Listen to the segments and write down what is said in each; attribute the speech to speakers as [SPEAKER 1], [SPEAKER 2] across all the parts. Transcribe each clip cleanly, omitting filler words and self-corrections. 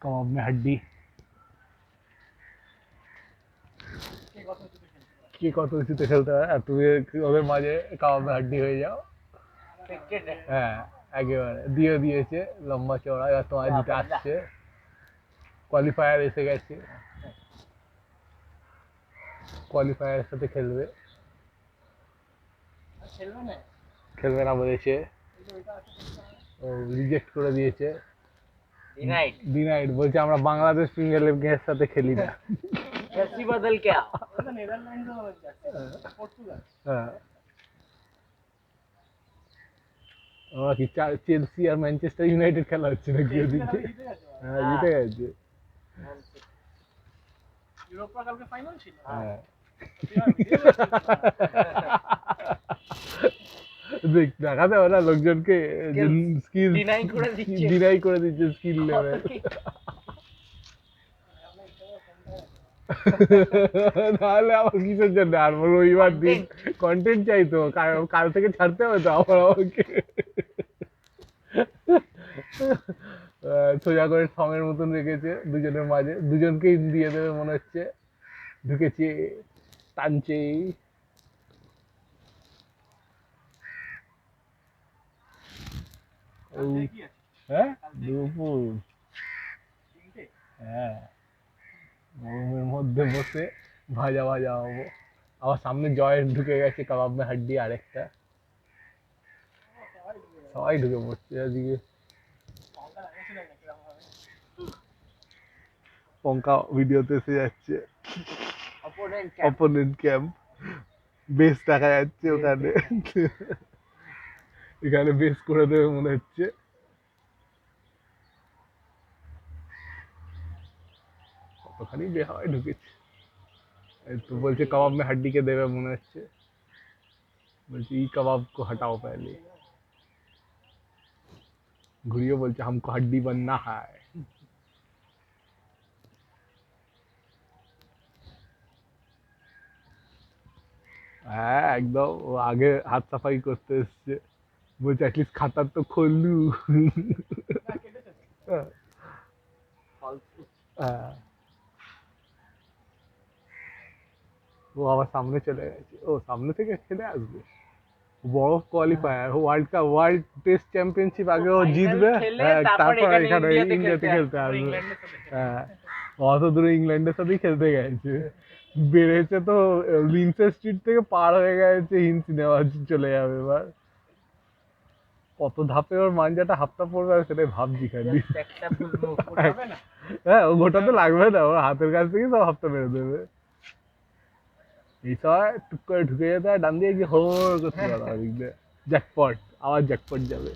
[SPEAKER 1] कबाब में हड्डी কি কত উঁচুতে খেলতে হয় আর তুমি ওদের মাঝে কাবাবে হাড্ডি হয়ে যাও। হ্যাঁ একেবারে দিয়েছে লম্বা চওড়া, এবার তোমার দিতে আসছে, কোয়ালিফায়ার এসে গেছে, কোয়ালিফায়ারের সাথে খেলবে, খেলবে না বলেছে, ও রিজেক্ট করে দিয়েছে, ডিনাইড বলছে আমরা বাংলাদেশ প্রিমিয়ার লিগের সাথে খেলি না।
[SPEAKER 2] बदल क्या
[SPEAKER 1] হ্যাঁ ওরা কি চেলসি আর ম্যানচেস্টার ইউনাইটেড খেলা হচ্ছে নাকি ওদিকে? হ্যাঁ জিতে গেছে।
[SPEAKER 3] ইউরোপা কালকে ফাইনাল ছিল।
[SPEAKER 1] হ্যাঁ দেখ দেখাতে হবে না লোকজনকে স্কিল ডিনাই করে দিচ্ছে স্কিল লেভেল। তাহলে আবার কিসের জন্য আর রবিবার দিন কন্টেন্ট চাই তো, কাল থেকে ছাড়তে হবে তো আবার আমাকে সোজা করে সমের মতন রেখেছে দুজনের মাঝে, দুজনকেই দিয়ে দেবে মনে হচ্ছে, ঢুকেছে টানছে। হ্যাঁ দুপুর, হ্যাঁ গরমের মধ্যে বসে ভাজা ভাজা হবো। আবার সামনে জয় ঢুকে গেছে কাবাব মে হাড্ডি আরেকটা, সবাই ঢুকে পড়ছে এদিকে। পঙ্কা ভিডিওতে এসে যাচ্ছে, অপোনেন্ট ক্যাম্প, বেস দেখা যাচ্ছে ওখানে, এখানে বেস করে দেবে মনে হচ্ছে। কতখানি বেহায় ঢুকেছে, তো বলছে कबाब में हड्डी के देवे মনে হচ্ছে, বলছে ई कबाब को हटाओ पहले, घुरियो बोलছে हमको हड्डी बनना है। হ্যাঁ একদম, ও আগে হাত সাফাই করতে এসছে, বলছে অ্যাটলিস্ট খাতার তো খোললু। হ্যাঁ ও আবার সামনে চলে গেছে, ও সামনে থেকে খেলে আসবে, বড় qualifier, world cup, world test championship আগে ও জিতবে, হ্যাঁ তারপর এখানে ইন্ডিয়াতে খেলতে আসবে। হ্যাঁ অত দূরে ইংল্যান্ডের সাথেই খেলতে গেছে, বেড়েছে তো লিন্সের স্ট্রিট থেকে পার হয়ে গেছে হিন্দ সিনেমা চলে যাবে এবার। কত ধাপে ওর মাঞ্জাটা হাফটা পড়বে আর সেটাই ভাবছি খালি। হ্যাঁ ও গোটাতে লাগবে না, ওর হাতের কাছ থেকে সব হাফটা মেরে দেবে। এই সময় টুক করে ঢুকে যেতে হয় ডান দিয়ে গিয়ে হোর করতে পারো ওদিক দিয়ে, জ্যাকপট, আবার জ্যাকপট যাবে।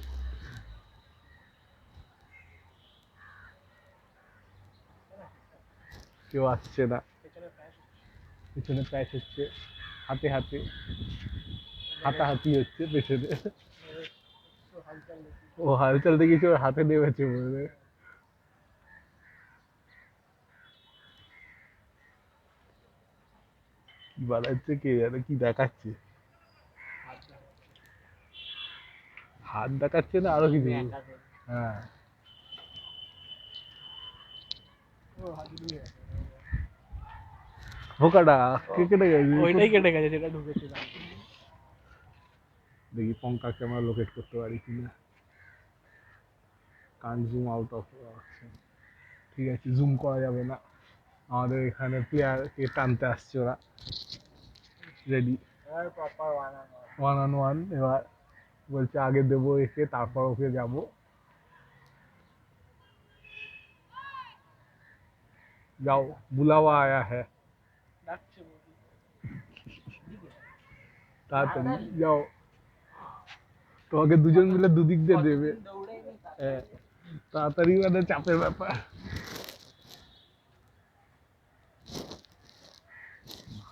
[SPEAKER 1] কেউ আসছে না, পিছনে প্যাচ হচ্ছে, হাতে হাতে হাতাহাতি হচ্ছে পেছনে, ও হালচাল দেখেছি ওর হাতে নেমেছে বলে। কি বানাচ্ছে কে জানে, কি দেখাচ্ছে, হাত দেখাচ্ছে না আরো কিছু? হ্যাঁ ভোকাটা কে কেটে গেছে,
[SPEAKER 3] ওইটাই কেটে গেছে যেটা ঢুকেছিল।
[SPEAKER 1] দেখি পঙ্কাকে আমরা লোকেট করতে পারি কিনা, কান জুম আউট অফ, ঠিক আছে জুম করা যাবে না, আমাদের এখানে প্লেয়ারকে টানতে আসছে ওরা, রেডি ওয়ান অন ওয়ান, এবার বলছে আগে দেবো একে তারপর ওকে যাব। যাও বুলাওয়া আয়া হ্যাঁ, তাড়াতাড়ি যাও, তোমাকে দুজন মিলে দুদিক দিয়ে দেবে, হ্যাঁ তাড়াতাড়ি মানে চাপের ব্যাপার।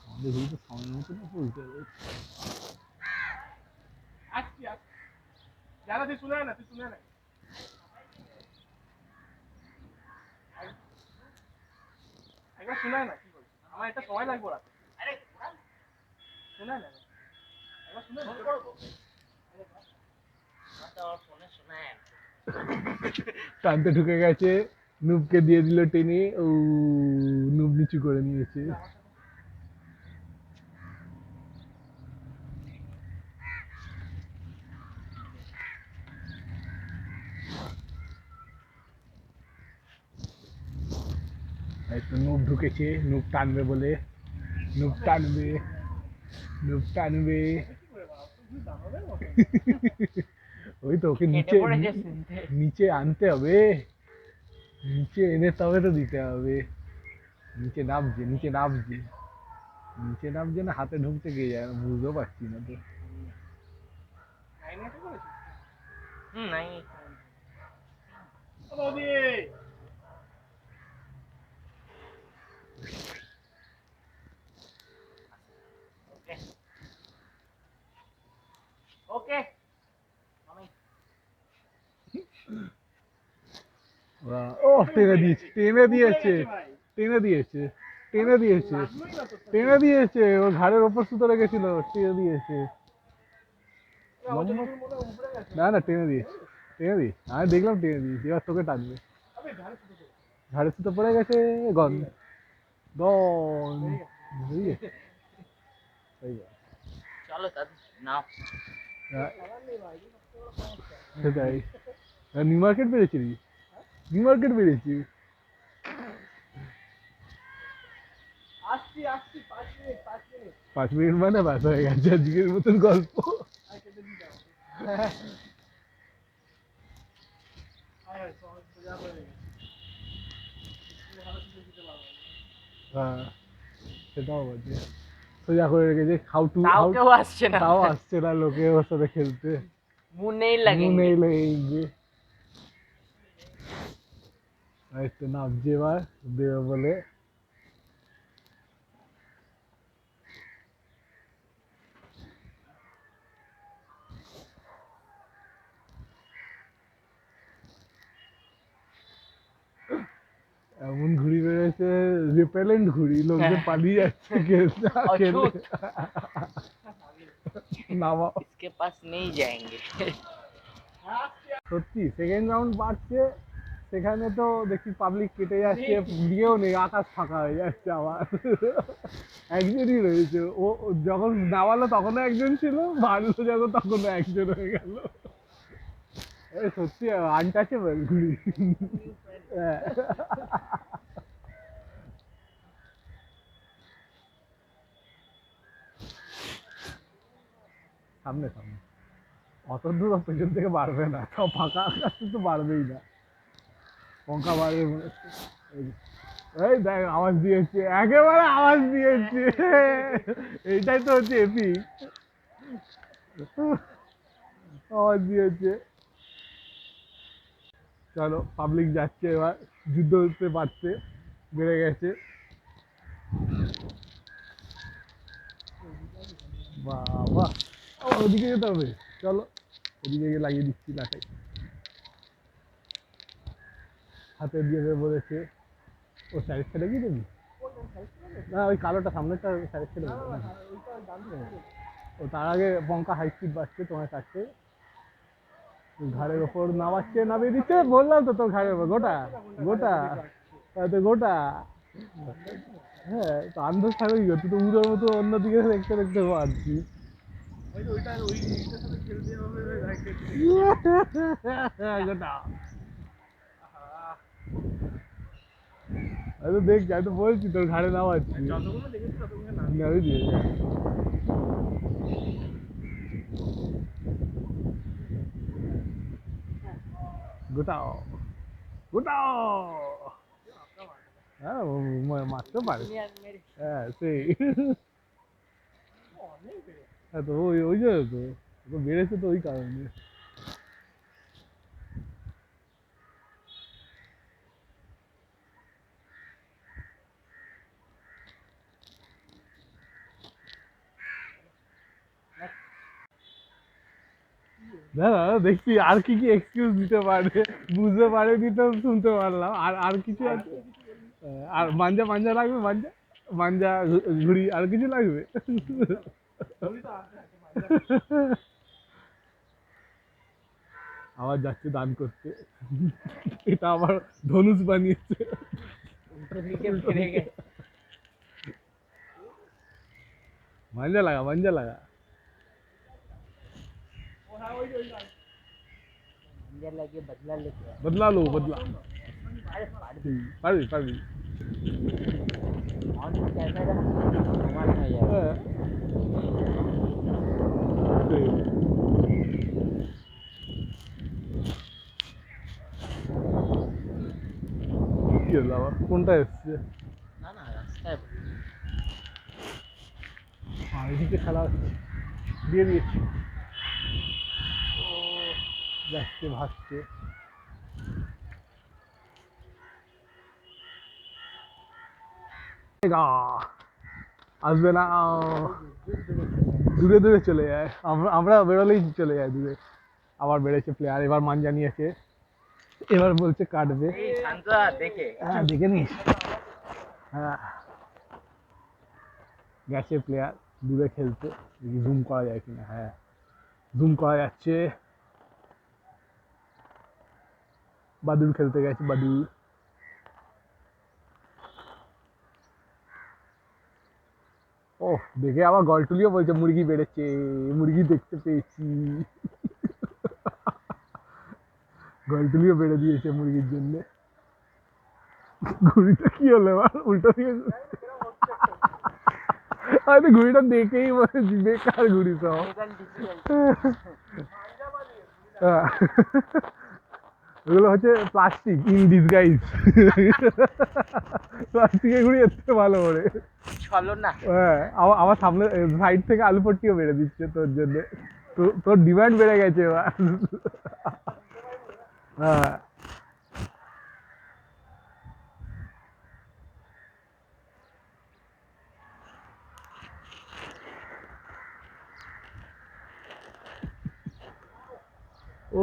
[SPEAKER 1] আমাদের এই তো সময় মতো না বলতে হবে।
[SPEAKER 3] তুই শুনে না, তুই শুনে না, একবার শোনায় না কি বলছিস, আমার একটা সময় লাগবে ওরা শোনায় না, একবার শুনে
[SPEAKER 1] টানতে ঢুকে গেছে, নুবকে দিয়ে দিল টেনে, ও নুব নিচু করে নিয়েছে। এই তো নুব ঢুকেছে, নুব টানবে বলে, নুব টানবে, নুব টানবে। ওই তো ওকে
[SPEAKER 2] কেটে
[SPEAKER 1] নিচে
[SPEAKER 2] পড়েছে শুনতে।
[SPEAKER 1] নিচে আনতে হবে, নিচে এনে তবে তো দিতে হবে। নিচে নামছে, নিচে নামছে, নিচে নামছে না হাতে ঢুকতে গিয়ে যায়, বুঝতেও পারছি না তো।
[SPEAKER 3] নাইন এটা করেছিস?
[SPEAKER 2] নাই
[SPEAKER 3] ও বৌদি! ওকে ওকে
[SPEAKER 1] ও টেনে দিয়েছে, টেনে দিয়েছে, টেনে দিয়েছে, টেনে দিয়েছে,
[SPEAKER 3] লাগলোই না তো।
[SPEAKER 1] টেনে দিয়েছে, ওর ঘাড়ের ওপর সুতো রেখেছিল, টেনে দিয়েছে।
[SPEAKER 3] আমার যতদূর মনে হয় উপরে গেছে।
[SPEAKER 1] না না, টেনে দিয়েছে, টেনে দিয়েছে, আমি দেখলাম টেনে দিয়েছে, এবার তোকে টানবে।
[SPEAKER 3] আবে ঘাড়ে শুধু তো।
[SPEAKER 1] ঘাড়ের সুতো পড়ে গেছে, গন গন হয়ে গেছে। হয়ে গেছে।
[SPEAKER 2] চলো দাদু নাও।
[SPEAKER 1] সেটাই, নিউ মার্কেট বেড়েছি, নিউ মার্কেট বেড়েছি।
[SPEAKER 3] আসছি আসছি 5 মিনিট 5 মিনিট।
[SPEAKER 1] 5 মিনিট মানে বাস হয়ে গেছে আজকের মতন গল্প।
[SPEAKER 3] আয় কেটে দিতে হবে। আয় আয় সহজ সোজা হয়ে গেছে। তুমি ভালো কিছু দিতে পারবে না।
[SPEAKER 1] হ্যাঁ, সেটাও বলছে, সোজা করে রেখেছে, হাউ টু
[SPEAKER 2] তাও
[SPEAKER 1] হাউ,
[SPEAKER 2] কেউ আসছে না।
[SPEAKER 1] তাও আসছে না লোকে ওর সাথে খেলতে।
[SPEAKER 2] মুंह नहीं
[SPEAKER 1] মুখ
[SPEAKER 2] लगेंगे।
[SPEAKER 1] নেই লেগে, একটু নামছে এবার দেবে বলে। এমন ঘুড়ি বেড়েছে, রিপেলেন্ট ঘুড়ি, লোকজন পালিয়ে যাচ্ছে খেলতে খেলে।
[SPEAKER 2] অছুত।
[SPEAKER 1] নামাও।
[SPEAKER 2] इसके पास नहीं जाएंगे।
[SPEAKER 1] সত্যি সেকেন্ড রাউন্ড বাড়ছে, সেখানে তো দেখি পাবলিক কেটে যাচ্ছে, দিয়েও নেই, আকাশ ফাঁকা হয়ে যাচ্ছে আবার। একজনই রয়েছে, ও যখন নামালো তখনও একজন ছিল, ভালো যখন তখনও একজন হয়ে গেল। সত্যি আনটাচেবল ঘুড়ি। হ্যাঁ। সামনে সামনে, অত দূর পেছন থেকে বাড়বে না, সব ফাঁকা আকাশে তো বাড়বেই না, পঙ্খা বাড়বে মনে হচ্ছে। এই দেখ আওয়াজ দিয়েছে, একেবারে আওয়াজ দিয়েছে, এইটাই তো হচ্ছে এপিক, আওয়াজ দিয়েছে। চলো পাবলিক যাচ্ছে এবার, যুদ্ধ হতে পারছে, বেড়ে গেছে। বাবা, ওদিকে যেতে হবে, চলো ওদিকে গিয়ে লাগিয়ে দিচ্ছি লাটাই, হাতে দিয়ে দেবে বলেছে। ও সাইড ছেড়ে কি দেবি? না ওই কালোটা সামনেটা সাইড ছেড়ে দেবো। ও তার আগে পঙ্কা হাই স্পিড বাড়ছে তোমার কাছে, ঘাড়ের ওপর নামাচ্ছে, নামিয়ে দিচ্ছে, বললাম তো তোর ঘাড়ের ওপর গোটা গোটা, তো গোটা। হ্যাঁ তো আন্দাজ থাকবে কি তুই তো উড়োর মতো অন্যদিকে দেখতে দেখতে পারছিস।
[SPEAKER 3] ওইটা ওই জিনিসটার সাথে খেলতে হবে
[SPEAKER 1] গোটা, আমি তো দেখছি, আমি তো বলছি তোর ঘাড়ে নামাচ্ছি,
[SPEAKER 3] যতগুলো দেখেছি ততগুলো না।
[SPEAKER 1] নামিয়ে দিয়েছে। গোটাও গোটাও, হ্যাঁ মারতে পারে, হ্যাঁ সেই, হ্যাঁ তো ওই ওই জন্য তো ওকে বেড়েছে তো ওই কারণে। দাদা দেখছি আর কি কি এক্সকিউজ দিতে পারে, বুঝতে পারেনি তো শুনতে পারলাম, আর আর কিছু আছে? আর মাঞ্জা মাঞ্জা লাগবে, মাঞ্জা মাঞ্জা ঘুড়ি আর কিছু লাগবে? আবার যাচ্ছে দান করতে। এটা আবার ধনুষ বানিয়েছে।
[SPEAKER 2] উল্টো দিকে ফিরে গেছে।
[SPEAKER 1] মাঞ্জা লাগা, মাঞ্জা লাগা।
[SPEAKER 2] मंजर लगे बदला लेते हैं।
[SPEAKER 1] बदला लो, बदला।
[SPEAKER 2] अरे पार्टी
[SPEAKER 1] পারবি, পারবি।
[SPEAKER 2] ऑन कैमरा समान हो जाएगा।
[SPEAKER 1] হ্যাঁ। সেই। কি হলো আবার? কোনটা এসছে?
[SPEAKER 2] ना ना रास्ता है।
[SPEAKER 1] এদিকে খেলা হচ্ছে। দিয়ে দিয়েছি। ও যাচ্ছে, ভাসছে। আসবে না, দূরে দূরে চলে যায়। আমরা বেরোলেই চলে যায় দূরে। আবার বেড়েছে প্লেয়ার, এবার মাঞ্জা নিয়েছে, এবার বলছে কাটবে।
[SPEAKER 2] এই শান্ত দেখে
[SPEAKER 1] হ্যাঁ দেখে নিস। হ্যাঁ গেছে প্লেয়ার দূরে খেলতে, জুম করা যায় কিনা। হ্যাঁ জুম করা যাচ্ছে। বাদুর খেলতে গেছে, বাদুর। ও দেখে আবার গলটুলিও বলছে মুরগি বেড়েছে, মুরগি দেখতে পেয়েছি। গলটুলিও বেড়ে দিয়েছে মুরগির জন্য। ঘুড়িটা কি হলো এবার? উল্টো দিকে হয়তো ঘুড়িটা দেখেই বলেছি বেকার ঘুড়ি সব। হ্যাঁ। ওগুলো হচ্ছে প্লাস্টিক ইন ডিসগাইজ। প্লাস্টিকের ঘুড়ি এর থেকে ভালো করে।
[SPEAKER 2] চলো না।
[SPEAKER 1] হ্যাঁ আমার সামনে সাইড থেকে আলু পট্টিও বেড়ে দিচ্ছে তোর জন্য। তোর ডিমান্ড বেড়ে গেছে এবার। হ্যাঁ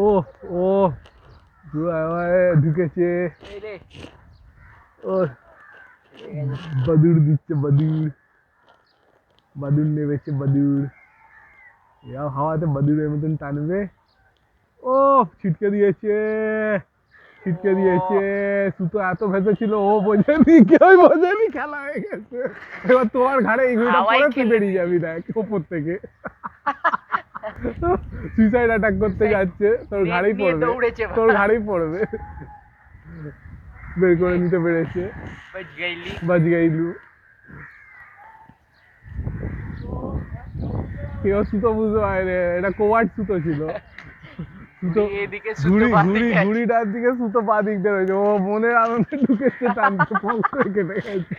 [SPEAKER 1] ও ও ঢুকেছে।
[SPEAKER 2] এই রে
[SPEAKER 1] ও বাদুর দিচ্ছে, বাদুর। বাদুর নেমেছে, বাদুর। এরাও হাওয়াতে বাদুরের মতন টানবে। ও ছিটকে দিয়েছে, ছিটকে দিয়েছে। সুতো এত ভেতর ছিল, ও বোঝেনি, কেউ বোঝেনি, খেলা হয়ে গেছে। এবার তোমার ঘাড়ে এই ঘুড়িটা
[SPEAKER 2] হাওয়ায়
[SPEAKER 1] পরে তুই
[SPEAKER 2] খেলে
[SPEAKER 1] বেরিয়ে যাবি দেখ ওপর থেকে। সুইসাইড অ্যাটাক করতে যাচ্ছে, তোর
[SPEAKER 2] নেট
[SPEAKER 1] ঘাড়েই
[SPEAKER 2] নিয়ে
[SPEAKER 1] পড়বে,
[SPEAKER 2] দৌড়েছে বাবা।
[SPEAKER 1] তোর ঘাড়েই পড়বে। বের করে নিতে পেরেছে।
[SPEAKER 2] बच गईली।
[SPEAKER 1] বাজ গাইলু। কেউ সুতো বুঝতে পারে রে, এটা কোয়াট সুতো ছিল। সুতো
[SPEAKER 2] এদিকে সুতো
[SPEAKER 1] ঘুড়ি
[SPEAKER 2] বাঁ
[SPEAKER 1] ঘুড়ি
[SPEAKER 2] দিকে আছে।
[SPEAKER 1] ঘুড়িটার দিকে সুতো পা দিক দিয়ে রয়েছে, ও মনের আনন্দে ঢুকেছে, টানতে পক করে কেটে গেছে।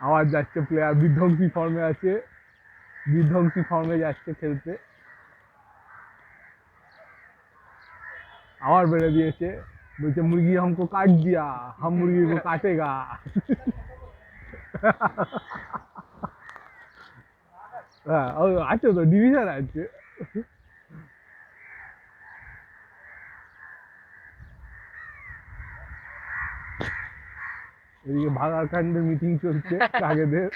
[SPEAKER 1] আবার যাচ্ছে প্লেয়ার, বিধ্বংসী ফর্মে আছে, বিধ্বংসী ফর্মে যাচ্ছে খেলতে। আবার বেড়ে দিয়েছে, বলছে মুরগি हमको काट दिया, हम मुर्गी को काटेगा। হ্যাঁ ও আছে তো, ডিভিশন আছে। এদিকে ভাগার কাণ্ডের মিটিং চলছে কাগেদের।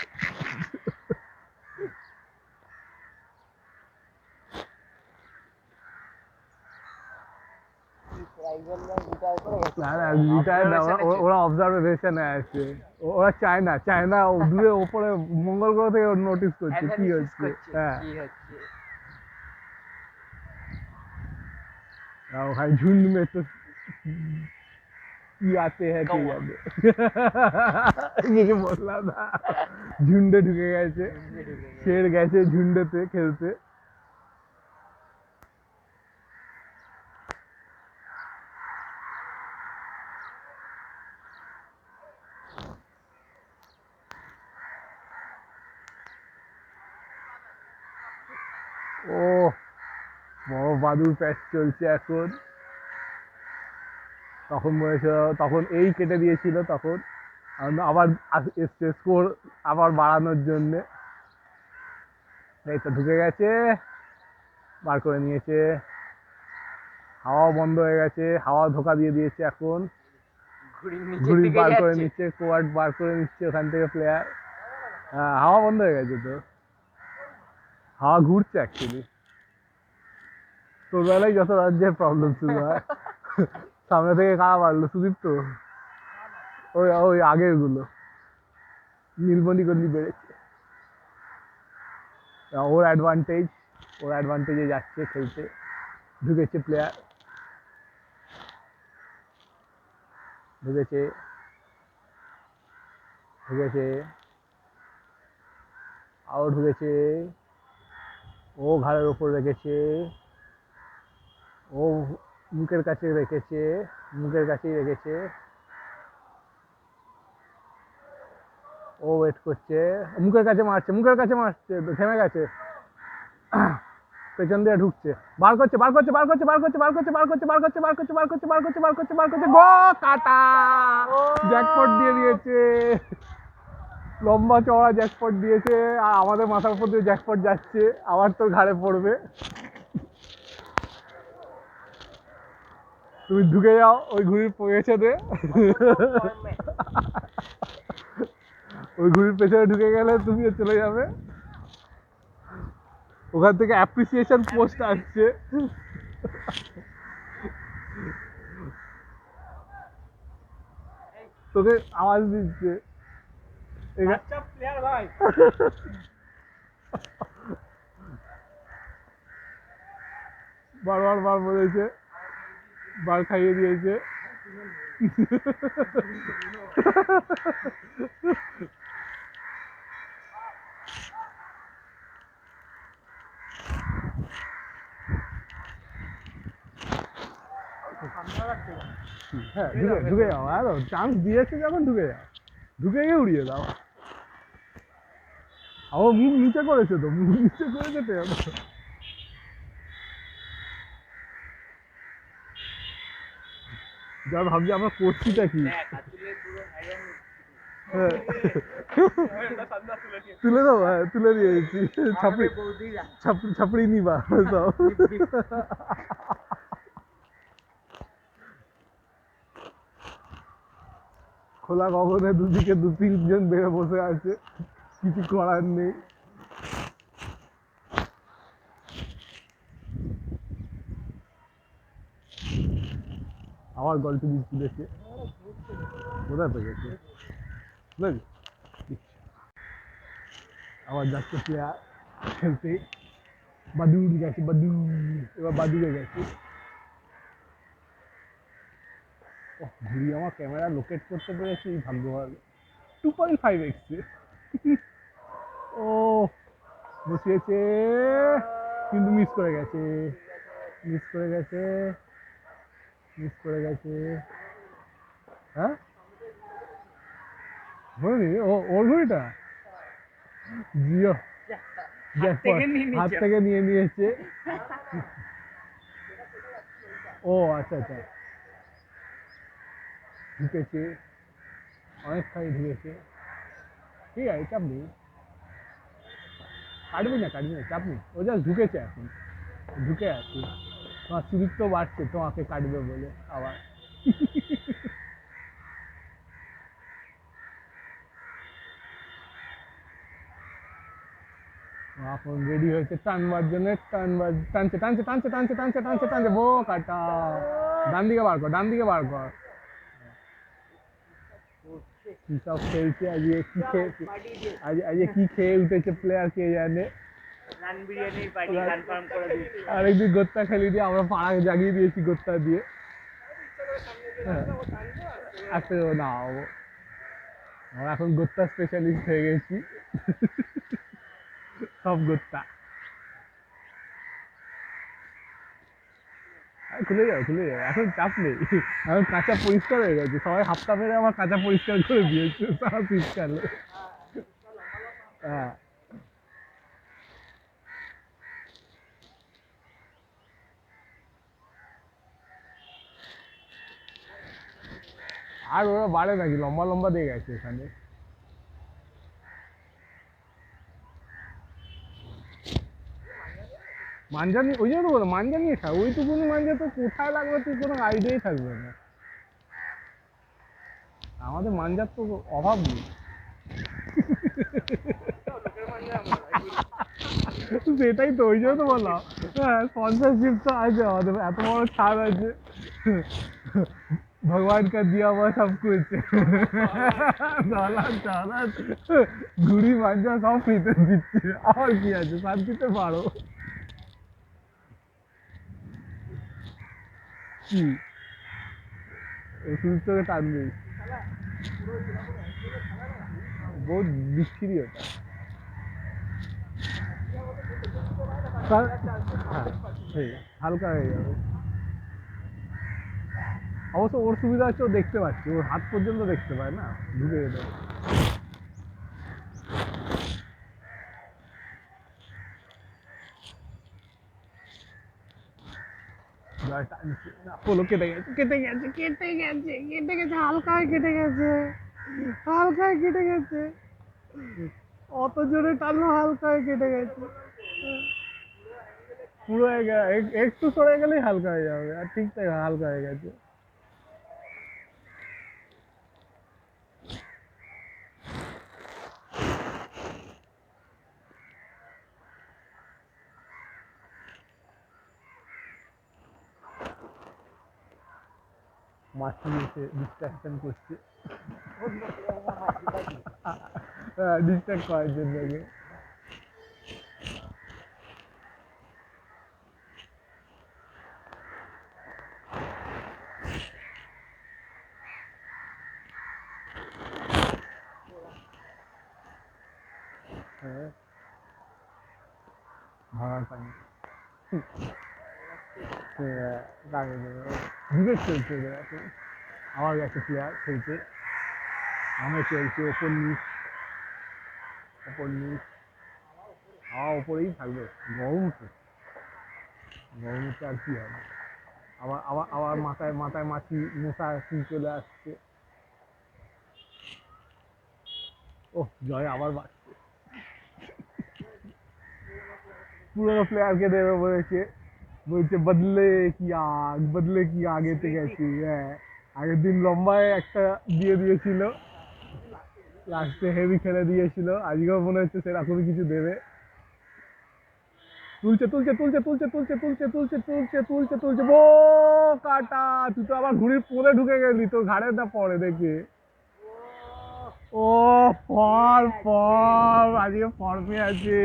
[SPEAKER 1] না না রিটায়ার না, ওরা অবজারভেশনে আছে। ওরা চায় না, চায় না, দূরে ওপরে মঙ্গল গ্রহ থেকে নোটিস করছে কি হচ্ছে। হ্যাঁ
[SPEAKER 2] কি হচ্ছে।
[SPEAKER 1] ভাই ঝুন্ড মে তো কি আতে হ্যাঁ কে জানে। বললাম না, ঝুন্ডে ঢুকে গেছে, শের গেছে ঝুন্ডেতে খেলতে। ও বড় বাদুর প্যাচ চলছে এখন। তখন বলেছিল, তখন এই কেটে দিয়েছিল তখন, আবার এসছে স্কোর আবার বাড়ানোর জন্যে। এই তো ঢুকে গেছে, বার করে নিয়েছে। হাওয়াও বন্ধ হয়ে গেছে, হাওয়া ধোকা দিয়ে দিয়েছে এখন।
[SPEAKER 2] ঘুড়ির নিচের
[SPEAKER 1] ঘুড়ি
[SPEAKER 2] দিকে
[SPEAKER 1] বার করে
[SPEAKER 2] যাচ্ছে।
[SPEAKER 1] নিচ্ছে, কোয়ার্ড বার করে নিচ্ছে ওখান থেকে প্লেয়ার। হ্যাঁ হাওয়া বন্ধ হয়ে গেছে তো, হাওয়া ঘুরছে অ্যাকচুয়ালি। তোর বেলায় যত রাজ্যের প্রবলেম ছিল ভাই। সামনে থেকে কারা মারলো, সুদীপ তো? ওই ওই আগের গুলো নীলমণি গল্লি বেড়েছে। ওর অ্যাডভান্টেজে যাচ্ছে খেলতে, ঢুকেছে প্লেয়ার, ঢুকেছে ঢুকেছে আরও ঢুকেছে। ও ঘাড়ের ওপর রেখেছে, ও মুখের কাছে রেখেছে, মুখের কাছেই রেখেছে। ও ওয়েট করছে, মুখের কাছে মারছে, মুখের কাছে মারছে, থেমে গেছে। পেছন দিয়ে ঢুকছে, বার করছে, বার করছে, বার করছে, বার করছে, বার করছে, বার করছে, বার করছে, বার করছে, বার করছে, বার করছে, বার করছে, বার করছে, গো কাটা! জ্যাকপট দিয়ে দিয়েছে, লম্বা চওড়া জ্যাকপট দিয়েছে। আর আমাদের মাথার উপর দিয়ে জ্যাকপট যাচ্ছে, আবার তোর ঘাড়ে পড়বে। তুমি ঢুকে যাও ওই ঘুড়ির পেছনে, ওই ঘুড়ির পেছনে ঢুকে গেলে তুমিও চলে যাবে। ওখান থেকে অ্যাপ্রিসিয়েশন পোস্ট আসছে। তোকে আওয়াজ দিচ্ছে
[SPEAKER 3] আচ্ছা প্লেয়ার ভাই,
[SPEAKER 1] বারবার বার বলেছে, বার খাইয়ে দিয়েছে। হ্যাঁ ঢুকে ঢুকে যাও, আরো চান্স দিয়েছে যখন ঢুকে যাও, ঢুকে গিয়ে উড়িয়ে দাও। আমার মুখ নিচে করেছে তো, মুখ নিচে করেছে তো। যা ভাবছি আমরা করছিটা কি। হ্যাঁ। তুলে দাও, হ্যাঁ তুলে দিয়েছি। ছাপড়ি নিবা সব। খোলা গগনে দুদিকে দু তিনজন বেড়ে বসে আছে, কিছু করার নেই। আবার গল্প বীজ তুলেছে, কোথায় পেয়েছে বুঝলি? আবার যাচ্ছে প্লেয়ার খেলতে, বাদুড় গেছে, বাদুড়, এবার বাদুড়ে গেছে। ঘুরি আমার ক্যামেরা লোকেট করতে পেরেছি, ভাগ্য ভালো। 2.5x ও বসিয়েছে, কিন্তু মিস করে গেছে, মিস করে গেছে, মিস করে গেছে। হ্যাঁ বলিনি ওর ঘড়িটা জিও হাত থেকে নিয়ে নিয়েছে। ও আচ্ছা আচ্ছা, ঢুকেছে, অনেকখানি ঢুকেছে। ঠিক আছে, চাপ নেই, কাটবি না চাপ নেই। ও জাস্ট ঢুকেছে এখন, ঢুকে আছে। তোমার সুদীপ তো বাড়ছে তোমাকে কাটবে বলে আবার। এখন রেডি হয়েছে টানবার জন্য, টানছে টানছে টানছে টানছে টানছে টানছে টানছে, বো কাটা। ডান দিকে বার কর, ডান দিকে বার কর। কি সব খেলছে আজকে, কি খেয়ে আজকে কি খেয়ে উঠেছে প্লেয়ার কে জানে। আরেকদিন গোত্তা খেলি দিয়ে আমরা পাড়া জাগিয়ে দিয়েছি গোত্তা দিয়ে। আজকে না আমরা এখন গোত্তা স্পেশালিস্ট হয়ে গেছি। সব গোত্তা খুলে যাও, খুলে যাও, এখন চাপ নেই। এখন কাঁচা পরিষ্কার হয়ে গেছে, সবাই হাফতা মেরে আমার কাঁচা পরিষ্কার করে দিয়েছে সারা শীতকালে। হ্যাঁ আর ওরা বাড়ে নাকি, লম্বা লম্বা দিয়ে গেছে এখানে। মাঞ্জা নিয়ে, ওই জন্য বলো মাঞ্জা নিয়ে খা, ওইটুকুনি মাঞ্জা তো কোথায় লাগবে তুই কোনো আইডিয়াই থাকবে না। আমাদের মাঞ্জার তো অভাব নেই। সেটাই তো, ওই জন্য তো বললাম হ্যাঁ স্পন্সরशिপ তো আছে আমাদের, এত বড় ছাড় আছে। भगवान का दिया हुआ सब कुछ। দলাল টলাল ঘুড়ি মাঞ্জা সব ফ্রিতে দিচ্ছে, আর কি আছে, শান্তিতে পারো। কি ওষুধ তোকে টানবেই, বহুত বিচ্ছিরি ওটা। হ্যাঁ সেই হালকা হয়ে যাবে। অবশ্য ওর সুবিধা হচ্ছে ও দেখতে পাচ্ছে, ওর হাত পর্যন্ত দেখতে পায় না, ঢুকে যেতে পারে। পোলো কেটে গেছে, কেটে গেছে, কেটে গেছে, কেটে গেছে, হালকায় কেটে গেছে, হালকায় কেটে গেছে, অত জোরে টানলো হালকায় কেটে গেছে। পুরো একটু সরে গেলেই হালকা হয়ে যাবে, আর ঠিক তাই হালকা হয়ে গেছে। মাছি এসে ডিস্ট্রাকশন করছে, ডিস্ট্রাক্ট করার জন্য। হ্যাঁ ভাড়ার পানি ডিবেট চলছে ওদের এখন। আমার একটা প্লেয়ার খেলছে, আমার চলছে ওপর নিচ, ওপর নিচ, হাওয়া ওপরেই থাকবে। গরম তো, গরমতে আর কি হবে। আবার আবার আবার মাথায় মাথায় মাছি মশা কি চলে আসছে। ওহ জয় আবার বাড়ছে, পুরোনো প্লেয়ারকে দেবে বলেছে, বলছে বদলে কি আগ, বদলে কি আগেতে গেছি। হ্যাঁ আগের দিন লম্বায় একটা দিয়ে দিয়েছিল, লাস্টে হেভি খেলে দিয়েছিল, আজকেও মনে হচ্ছে সেরকমই কিছু দেবে। তুলছে তুলছে তুলছে তুলছে তুলছে তুলছে তুলছে তুলছে তুলছে তুলছে, বো কাটা, তুই তো আবার ঘুড়ির পোলে ঢুকে গেলি, তোর ঘাড়েটা পড়ে দেখে। ও ফর্ম আজকে ফর্মে আছে,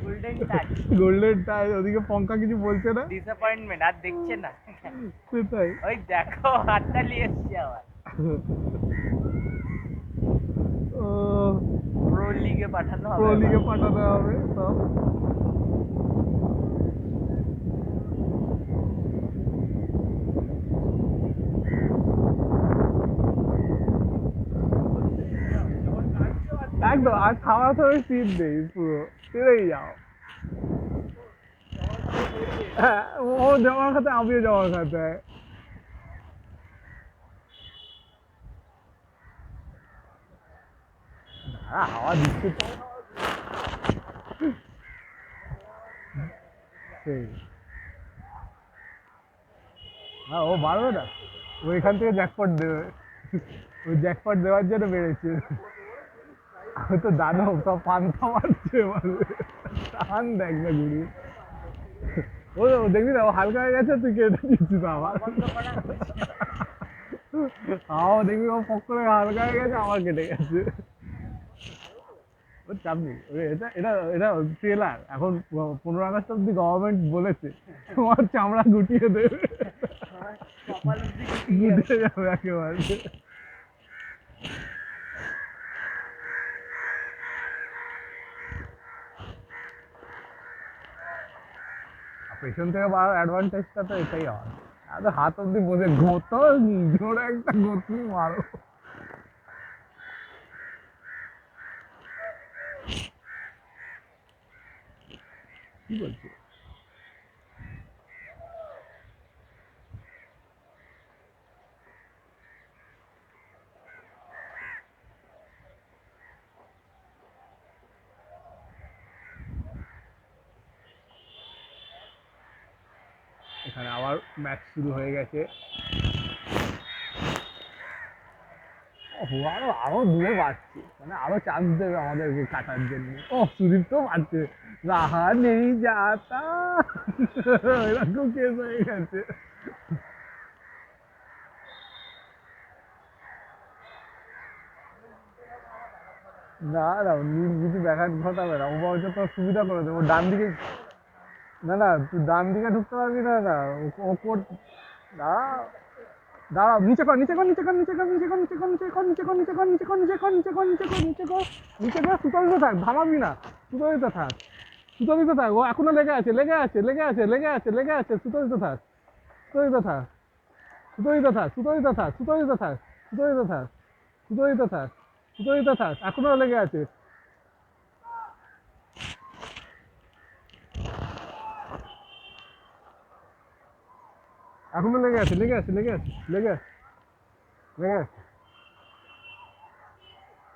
[SPEAKER 2] গোল্ডেন টাচ,
[SPEAKER 1] গোল্ডেন টাচ। ওদিকে পঙ্কা কিছু বলছে না,
[SPEAKER 2] ডিসঅ্যাপয়েন্টমেন্ট, আর দেখছে না।
[SPEAKER 1] সেটাই।
[SPEAKER 2] ওই দেখো হাততালি এসছে আবার।
[SPEAKER 1] ও
[SPEAKER 2] প্রো লিগে পাঠানো হবে,
[SPEAKER 1] প্রো লিগে পাঠানো হবে সব। একদম, আর খাওয়া খাওয়ার সিট নেই, পুরো ছেড়েই যাও। হ্যাঁ ও জমা খাতে, আমিও জমা খাতে। হ্যাঁ হাওয়া দিচ্ছে তো, সেই। হ্যাঁ ও বাড়বে না, ওইখান থেকে জ্যাকপট দেবে, ওই জ্যাকপট দেওয়ার জন্য বেড়েছে। আমি তো দানব, সব পান্তা মারছে এবারে, টান দেখ না ঘুরি। ও দেখবি না, ও হালকা হয়ে গেছে, তুই কেটে দিচ্ছিস আবার। হাও দেখবি ও পক করে হালকা হয়ে গেছে, আবার কেটে গেছে। ওর চাপ নেই, এটা এটা এটা ট্রেলার। এখন 15 আগস্ট অব্দি গভর্নমেন্ট বলেছে তোমার চামড়া গুটিয়ে দেবে, গুটিয়ে যাবে একেবারে। পেছন থেকে মারার অ্যাডভান্টেজটা তো এটাই হয়, আর হাত অব্দি বসে ঘোতো, জোরে একটা গতি মারো। কি বলছে, এখানে আবার ম্যাচ শুরু হয়ে গেছে। দেখো আরো আরো দূরে বাড়ছে, মানে আরো চান্স দেবে আমাদেরকে কাটার জন্য। ও সুদীপ তো বাড়ছে, রাহা নেই যাতা, এরকম কেস হয়ে গেছে। না না নীল কিছু দেখার ঘটাবে না, ও হয়তো তোর সুবিধা করে দেবো ডান দিকে। না না তুই ডান দিকে ঢুকতে পারবি না, না ও কোট দাঁড়া দাঁড়াও, নিচে কর নিচে কর নিচে কর নিচে কর নিচে কর নিচে কর নিচে কর নিচে কর নিচে কর নিচে কর নিচে কর নিচে কর নিচে কর নিচে কর নিচে কর, সুতো দিতে থাক, থামাবি না, সুতো দিতে থাক, সুতো দিতে থাক, ও এখনো লেগে আছে লেগে আছে লেগে আছে লেগে আছে লেগে আছে, সুতো দিতে থাক, সুতো দিতে থাক, সুতো দিতে থাক, সুতো দিতে থাক, সুতো দিতে থাক, সুতো দিতে থাক, সুতো দিতে থাক, সুতো দিতে থাক, এখনো লেগে আছে। এখনো লেগে আছে লেগে আছে লেগে আছে লেগে আছে লেগে আছে,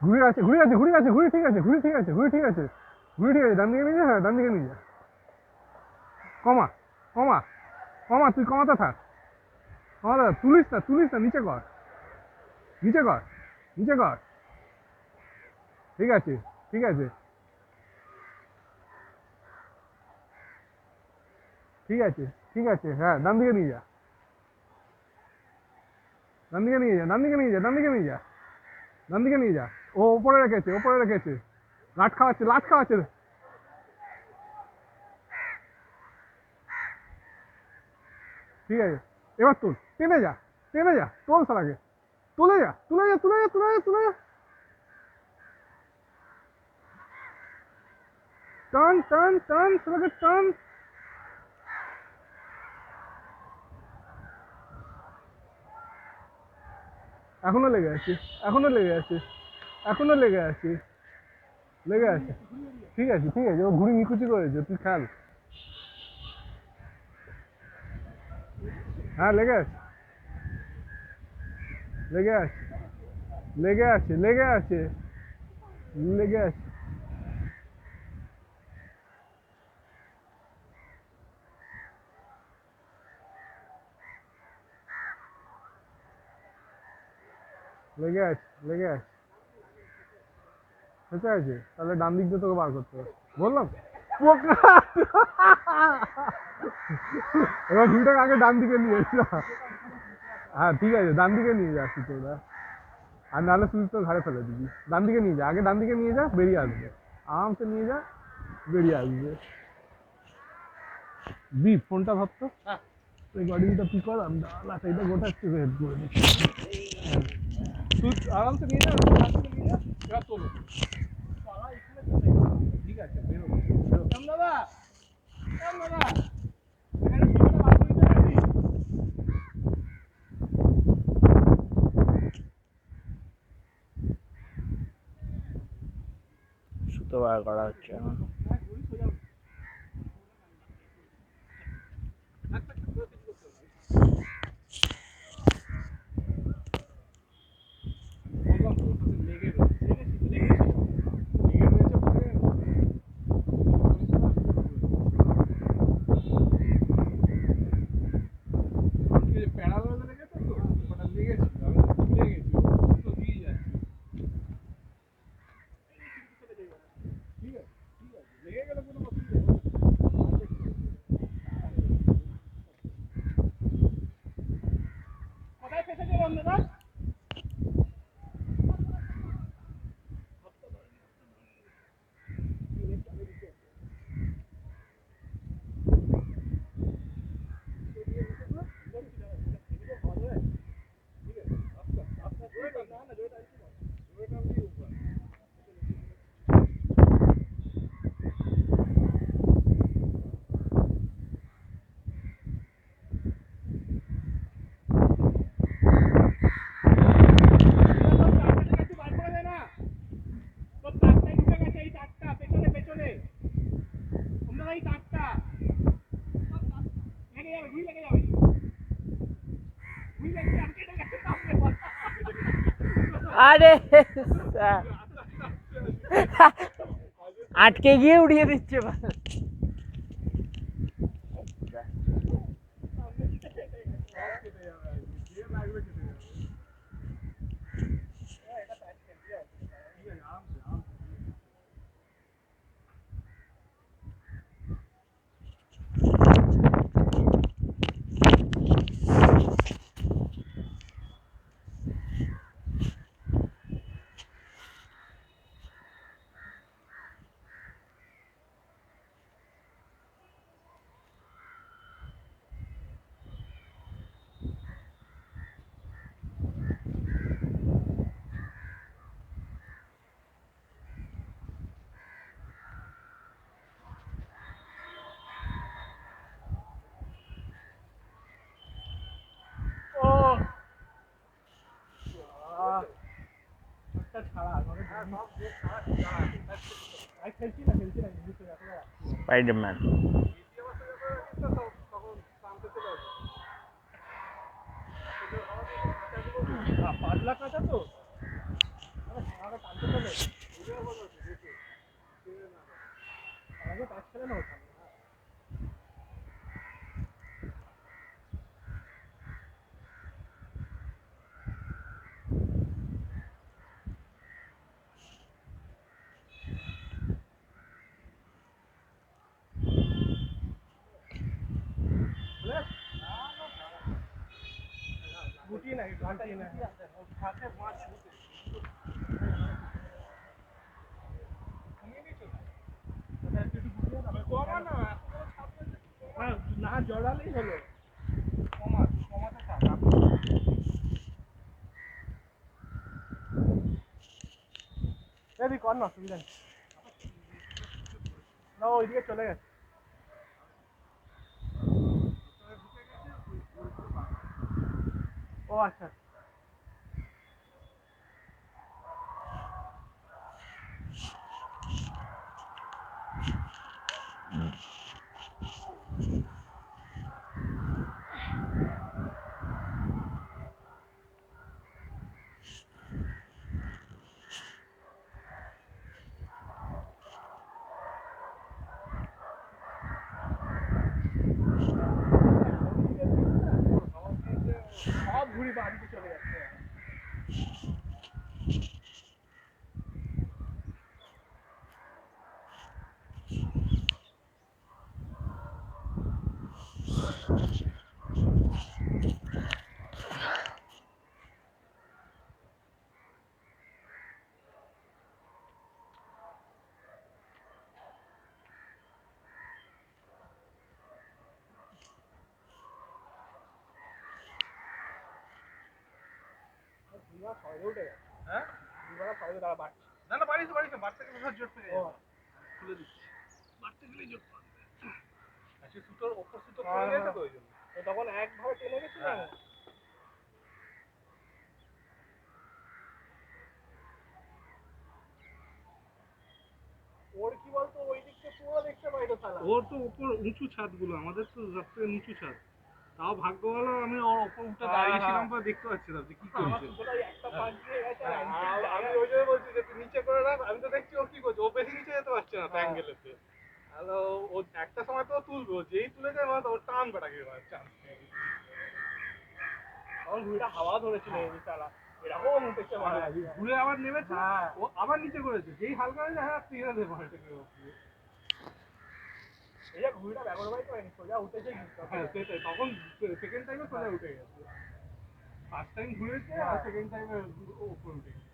[SPEAKER 1] ঘুরে আছে ঘুরে আছে ঘুরে আছে ঘুরে ঠিক আছে ঘুরে ঠিক আছে ঘুরে ঠিক আছে ঘুরে ঠিক আছে, ডান দিকে নিয়ে যা, হ্যাঁ ডান দিকে নিয়ে যা, কমা কমা কমা, তুই কমাতে থাক, কমাতে থাক, তুলিস না তুলিস না, নিচে কর নিচে কর নিচে কর, ঠিক আছে ঠিক আছে ঠিক আছে ঠিক আছে, হ্যাঁ ডান দিকে নিয়ে যা, ডান দিকে নিয়ে যা, ডান দিকে নিয়ে যা, ডান দিকে নিয়ে যা, ডান দিকে নিয়ে যা, ও ওপরে রেখেছে ওপরে রেখেছে, লাট খাওয়াচ্ছে লাট খাওয়াচ্ছে, ঠিক আছে এবার তোল, টেনে যা তোল সালাকে, তুলে যা তুলে যা তুলে যা তুলে যা তুলে যা, টান টান টান সালাকে টান, এখনো লেগে আছে এখনো লেগে আছে এখনো লেগে আছে লেগে আছে, ঠিক আছে ঠিক আছে, ও ঘুড়ি নিকুচি করেছে, তুই খেল, হ্যাঁ লেগে আছে লেগে আছে লেগে আছে লেগে আছে লেগে আছে, লেগে আছে লেগে আছে, ঠিক আছে তাহলে ডান দিক দিয়ে তোকে বার করতে হবে, বললাম পোকা। এবার ঘুড়িটাকে আগে ডান দিকে নিয়ে যা, হ্যাঁ ঠিক আছে ডান দিকে নিয়ে যা সুতোটা, আর নাহলে সুইচ তো ঘাড়ে ফেলে দিবি, ডান দিকে নিয়ে যা, আগে ডান দিকে নিয়ে যা, বেরিয়ে আসবে, আরামসে নিয়ে যা, বেরিয়ে আসবে। দি ফোনটা ভাবতো রেকর্ডিংটা কি কর, আমি লাটাইটা গোটা একটু হেড করে দিচ্ছি, তুই আরামসে নিয়ে যা, ডান দিকে নিয়ে যা, এবার তোলো, ঠিক আছে বেরো বেরো, দাদা দাদা এখানে সুতোটা বার করে দিতে পারবি?
[SPEAKER 2] সুতো বার করা হচ্ছে এখন।
[SPEAKER 3] কোথায় ফেসে গেলাম দাদা?
[SPEAKER 2] আরে আটকে গিয়ে উড়িয়ে দিচ্ছে।
[SPEAKER 3] খেলছি না ইংলিশে এখন
[SPEAKER 2] স্পাইডারম্যান।
[SPEAKER 3] পাতলা কাঁচা তো আরে টানতে চলে আগে টাচ খেলে না ওখানে গুটি নাই ঘাটা এনে ঘাটে মাছ না জড়ালেই হলো কমাতে থাক কর না অসুবিধা নেই না ওইদিকে চলে গেছে ও আচ্ছা সব ঘুরি বাড়িতে চলে যাচ্ছে হ্যাঁ না না বাড়িতে বাড়তে গেলে জোর পেয়ে যাবে খুলে দিচ্ছি বাড়তে গেলেই জোর পাবে আচ্ছা সুতোর ওপর সুতো খুলে গেছে তো ওই জন্য তখন একভাবে টেনে গেছে না ওর কি বলতো ওই দিকটা পুরো দেখতে পাই তো শালা
[SPEAKER 4] ওর তো উপর উঁচু ছাদগুলো, আমাদের তো সব থেকে নিচু ছাদ। তাও ভাগ্য ভালো আমি ওর ওপর উঠে দাঁড়িয়েছিলাম বলে দেখতে পাচ্ছিলাম যে কি
[SPEAKER 3] আমার
[SPEAKER 4] করছে।
[SPEAKER 3] সুতোটাই একটা পাঁচ দিয়ে গেছে আর
[SPEAKER 4] আমি ওই জন্য বলছি যে তুই নিচে করে রাখ, আমি তো দেখছি ও কি করছে, ও বেশি নিচে যেতে পারছে না ট্যাঙ্গেলেতে। হ্যালো, ও একটা সময় তো তুলবে, ও যেই তুলে যায় মানে ওর টান বেটাকে চান্স
[SPEAKER 3] তখন ঘুড়িটা হাওয়া ধরেছিল এই শালা এরকম উঠেছে মানে
[SPEAKER 4] ঘুরে আবার নেমেছে, ও আবার নিচে করেছে, যেই হালকা হয়েছে হ্যাঁ তুই দেবে এটাকে।
[SPEAKER 3] এই যে ঘুড়িটা ব্যবহার করাই করেনি সোজা উঠেছে
[SPEAKER 4] হ্যাঁ সেটাই, তখন সেকেন্ড টাইমে সোজা উঠে গেছে। ফার্স্ট টাইম ঘুরেছে আর সেকেন্ড টাইমে উপরে উঠে গেছে।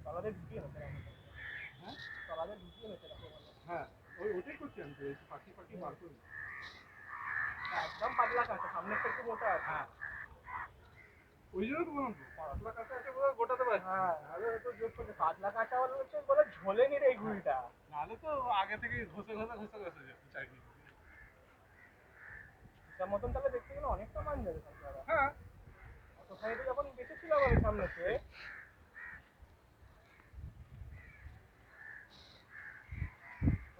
[SPEAKER 3] তলাদের ঢুকিয়ে হচ্ছে
[SPEAKER 4] হ্যাঁ
[SPEAKER 3] তলাদের ঢুকিয়ে হচ্ছে
[SPEAKER 4] হ্যাঁ ওটাই করছি আমি তো, পাখি বার করি।
[SPEAKER 3] একদম পাতলা কাছে সামনেরটা একটু মোটা আছে
[SPEAKER 4] হ্যাঁ ওই জন্য তো বললাম তো, পাতলা কাছে আছে বলে গোটাতে পারছি।
[SPEAKER 3] হ্যাঁ আরে তো জোর করছে পাতলা কাঁচা বলে হচ্ছে বলে ঝোলেনি রে এই ঘুড়িটা
[SPEAKER 4] নাহলে তো আগে থেকে ঘষে যেত চাকরি।
[SPEAKER 3] তার মতন তাহলে দেখতে গেলে অনেকটা মান যাবে সরকার
[SPEAKER 4] হ্যাঁ
[SPEAKER 3] অত সাইডে যখন বেঁচেছিলাম আমি সামনেতে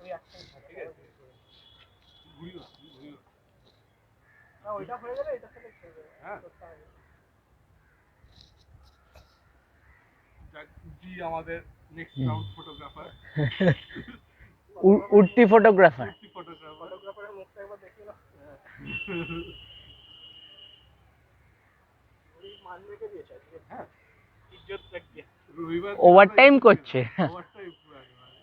[SPEAKER 3] ওই একটাই
[SPEAKER 4] ঠিক আছে ঘুরিও
[SPEAKER 3] না ওইটা হয়ে গেলে এটার সাথে খেলবে
[SPEAKER 4] হ্যাঁ জি আমাদের নেক্সট রাউন্ড ফটোগ্রাফার,
[SPEAKER 2] উঠতি ফটোগ্রাফার।
[SPEAKER 3] ফটোগ্রাফারের মুখটা একবার দেখি না ওই মান রেখে দিয়েছে আজকে
[SPEAKER 4] হ্যাঁ
[SPEAKER 3] ইজ্জত রাখিয়ে
[SPEAKER 4] রবিবার
[SPEAKER 2] ওভারটাইম করছে।
[SPEAKER 4] ওভারটাইম পুরো একেবারে।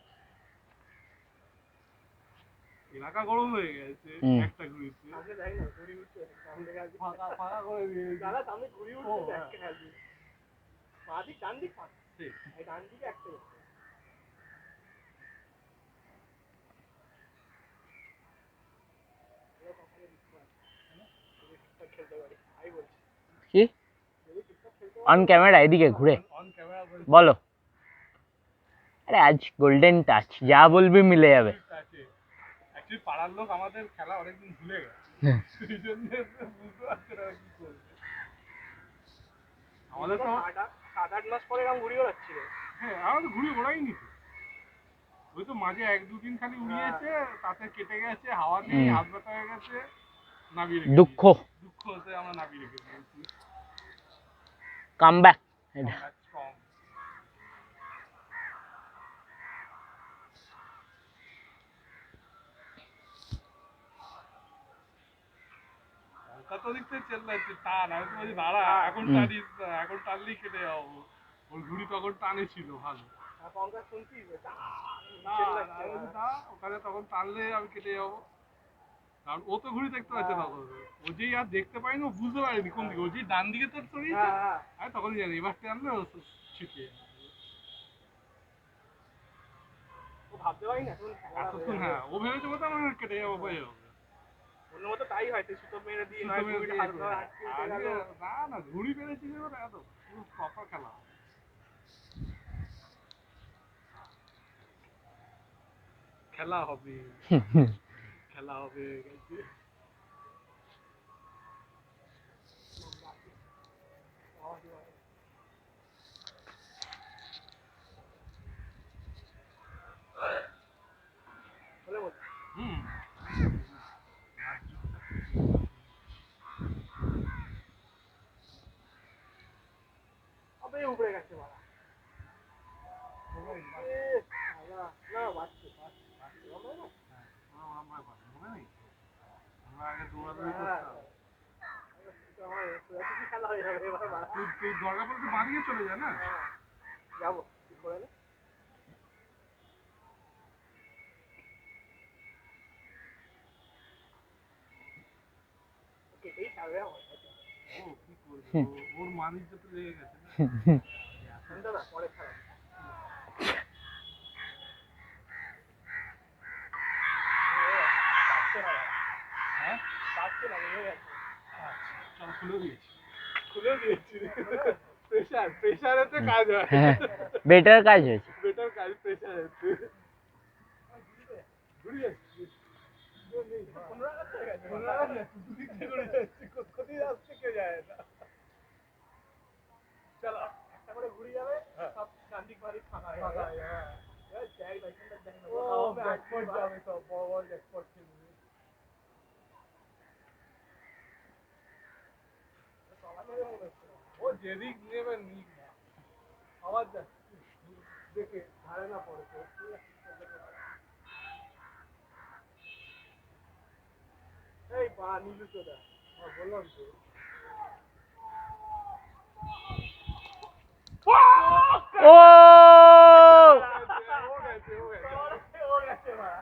[SPEAKER 4] এলাকা গরম হয়ে গেছে একটা ঘুরিতে,
[SPEAKER 3] সামনে যাই না ঘুড়ি উঠছে সামনে আজকে
[SPEAKER 4] ফাঁকা করে দিয়ে
[SPEAKER 3] দাদা সামনে ঘুড়ি উঠছে দেখতে খালি বাদিক ডান দিক ফাঁকা
[SPEAKER 4] ঠিক।
[SPEAKER 3] এই ডান দিকে একটাই খেলতে পারি আমি বলছি
[SPEAKER 2] কি অন ক্যামেরা এদিকে ঘুরে
[SPEAKER 4] অন ক্যামেরা
[SPEAKER 2] বলো। আরে আজ গোল্ডেন টাচ, যা বলবি মিলে যাবে।
[SPEAKER 4] আছে অ্যাকচুয়ালি পাড়ার লোক আমাদের খেলা অনেকদিন ভুলে গেছে, সেই জন্য বুঝতে পারছে না কি করবে। আমাদের তো
[SPEAKER 3] 7-8 মাস পরে এরকম ঘুড়ি ওড়াচ্ছিল।
[SPEAKER 4] হ্যাঁ আমার তো ঘুড়ি ওড়াইনি তো, ওই তো মাঝে 1-2 দিন খালি উড়িয়েছে, তাতে কেটে গেছে, হাওয়া নেই, হাত ব্যথা হয়ে গেছে, নামিয়ে রেখে
[SPEAKER 2] দুঃখ
[SPEAKER 4] দুঃখ হতে আমরা নামিয়ে রেখে দিয়েছি।
[SPEAKER 2] কাম ব্যাক এটা
[SPEAKER 4] Strong. কত দিক থেকে চেল্লাচ্ছে টান, আমি তো বলছি দাঁড়া এখন টানিস না, এখন টানলেই কেটে যাবো। ওর ঘুড়ি তখন টানে ছিল ভালো।
[SPEAKER 3] পঙ্কজ শুনছিস?
[SPEAKER 4] না, আমি বলছি না, ওখানে তখন টানলে আমি কেটে যাবো। কারণ ও তো ঘুড়ি দেখতে পাচ্ছে তখন, ও যেই আর দেখতে পাইনি, ও বুঝতে পারেনি কোন দিকে, ও যেই ডান দিকে তোর সরিয়েছে, আমি তখনই জানি এবার টানলে ও ছিটিয়ে যাবে।
[SPEAKER 3] ও ভাবতে পারি না
[SPEAKER 4] এতক্ষণ হ্যাঁ, ও ভেবেছে বোধ আমার কেটে যাবো, হয়ে যাবে।
[SPEAKER 3] অন্য মতো তাই হয়, তুই সুতো মেরে দিয়ে
[SPEAKER 4] সুতো
[SPEAKER 3] নয়
[SPEAKER 4] মেরে
[SPEAKER 3] ঘুড়িটা
[SPEAKER 4] দিয়ে
[SPEAKER 3] হালকা করে আটকে উঠে গেল।
[SPEAKER 4] না না, ঘুড়ি পেরেছি যে ওরা এত পুরো প্রপার খেলা। খেলা হবে, খেলা হবে গেছে। হুম
[SPEAKER 3] আবে উপরে গেছে বাবা। না বাচ্চা
[SPEAKER 4] মনে নেই, আমরা আগে দৌড়াদৌড়ি করতাম।
[SPEAKER 3] খেলা হয়ে যাবে এবার বাড়া।
[SPEAKER 4] তুই দরকার পড়লে বাঁ দিকে চলে যা না।
[SPEAKER 3] যাবো কি করে না? কেটেই ছাড়বে আমার কাছে।
[SPEAKER 4] ও কি করবে, ওর মানিক তো লেগে গেছে না।
[SPEAKER 3] শুনতে না পরে ছাড়া।
[SPEAKER 4] হ্যাঁ
[SPEAKER 3] পাচ্ছে না হয়ে গেছে।
[SPEAKER 4] চল খুলে দিয়েছি।
[SPEAKER 3] খুলে দিয়েছি। প্রেশারেতে কাজ হয়।
[SPEAKER 2] হ্যাঁ বেটার কাজ হয়েছে
[SPEAKER 3] বেটার কাজ প্রেশারেতে। ঘুরি যাচ্ছি। চলো একটা করে ঘুরি যাবে, সব গান্ধী বাড়ি ফাঁকা হয়ে যাবে। জ্যাকপট যাবে, সব বড় বড় জ্যাকপট খেলবে।
[SPEAKER 4] ও যেদিক নেবে নিক না,
[SPEAKER 3] আওয়াজ যাচ্ছে দেখে ধারে না পড়ে তো। এই পা নিলু চোদা, বললাম তো।
[SPEAKER 2] ও
[SPEAKER 3] ও গেছে ভাড়া।